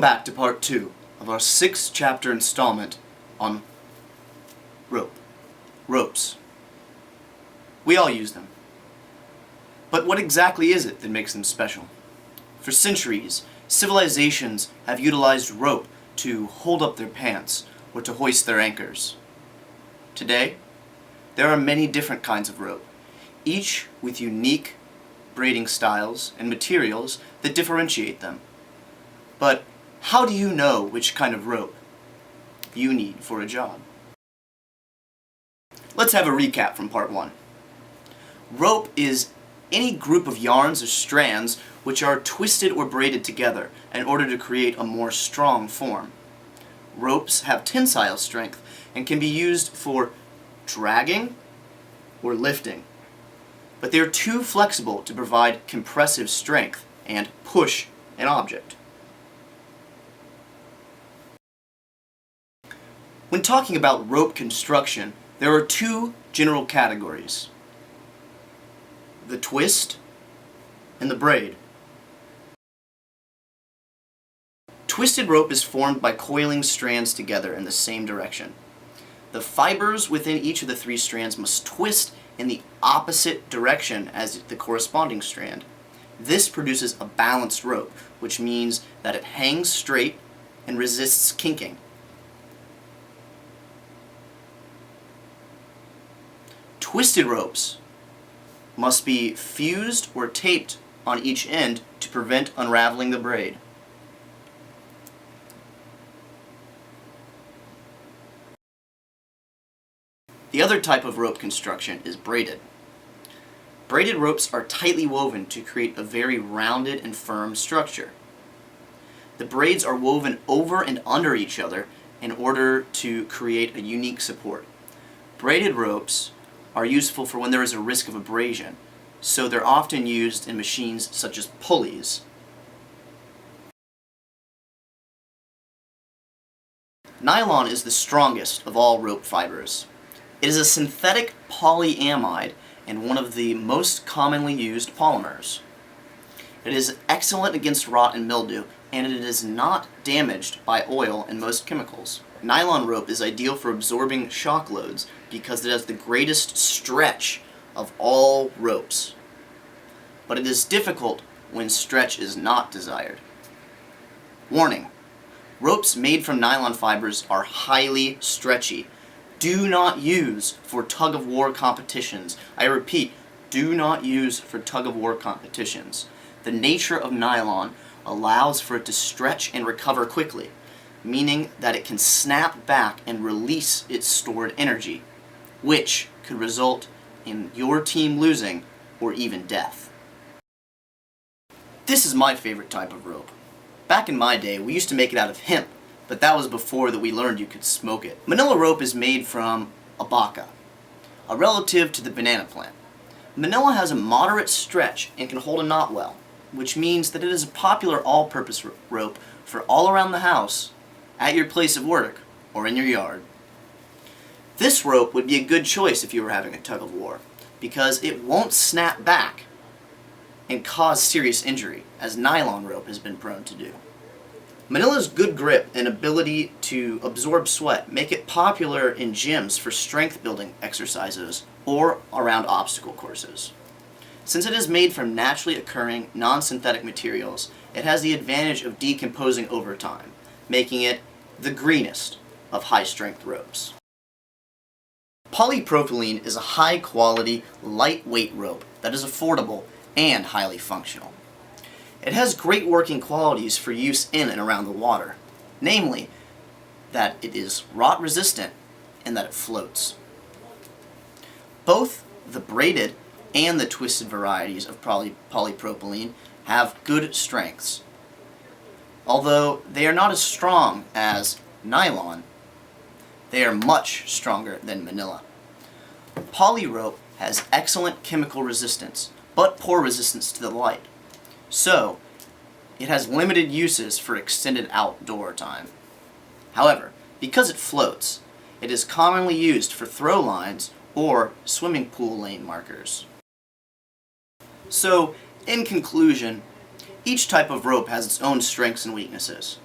Welcome back to part 2 of our 6-chapter installment on ropes. We all use them. But what exactly is it that makes them special? For centuries, civilizations have utilized rope to hold up their pants or to hoist their anchors. Today, there are many different kinds of rope, each with unique braiding styles and materials that differentiate them. But how do you know which kind of rope you need for a job? Let's have a recap from part 1. Rope is any group of yarns or strands which are twisted or braided together in order to create a more strong form. Ropes have tensile strength and can be used for dragging or lifting, but they are too flexible to provide compressive strength and push an object. When talking about rope construction, there are 2 general categories: the twist and the braid. Twisted rope is formed by coiling strands together in the same direction. The fibers within each of the 3 strands must twist in the opposite direction as the corresponding strand. This produces a balanced rope, which means that it hangs straight and resists kinking. Twisted ropes must be fused or taped on each end to prevent unraveling the braid. The other type of rope construction is braided. Braided ropes are tightly woven to create a very rounded and firm structure. The braids are woven over and under each other in order to create a unique support. Braided ropes are useful for when there is a risk of abrasion, so they're often used in machines such as pulleys. Nylon is the strongest of all rope fibers. It is a synthetic polyamide and one of the most commonly used polymers. It is excellent against rot and mildew, and it is not damaged by oil and most chemicals. Nylon rope is ideal for absorbing shock loads because it has the greatest stretch of all ropes. But it is difficult when stretch is not desired. Warning: ropes made from nylon fibers are highly stretchy. Do not use for tug-of-war competitions. I repeat, do not use for tug-of-war competitions. The nature of nylon allows for it to stretch and recover quickly, meaning that it can snap back and release its stored energy, which could result in your team losing or even death. This is my favorite type of rope. Back in my day, we used to make it out of hemp, but that was before that we learned you could smoke it. Manila rope is made from abaca, a relative to the banana plant. Manila has a moderate stretch and can hold a knot well, which means that it is a popular all-purpose rope for all around the house, at your place of work, or in your yard. This rope would be a good choice if you were having a tug-of-war, because it won't snap back and cause serious injury, as nylon rope has been prone to do. Manila's good grip and ability to absorb sweat make it popular in gyms for strength building exercises or around obstacle courses. Since it is made from naturally occurring non-synthetic materials, it has the advantage of decomposing over time, making it the greenest of high-strength ropes. Polypropylene is a high-quality, lightweight rope that is affordable and highly functional. It has great working qualities for use in and around the water, namely that it is rot-resistant and that it floats. Both the braided and the twisted varieties of polypropylene have good strengths. Although they are not as strong as nylon, they are much stronger than manila. Poly rope has excellent chemical resistance, but poor resistance to the light. So, it has limited uses for extended outdoor time. However, because it floats, it is commonly used for throw lines or swimming pool lane markers. So, in conclusion, each type of rope has its own strengths and weaknesses.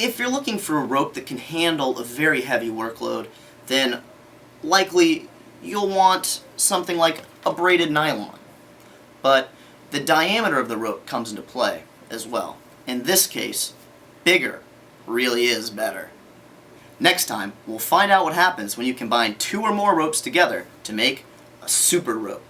if you're looking for a rope that can handle a very heavy workload, then likely you'll want something like a braided nylon. But the diameter of the rope comes into play as well. In this case, bigger really is better. Next time, we'll find out what happens when you combine 2 or more ropes together to make a super rope.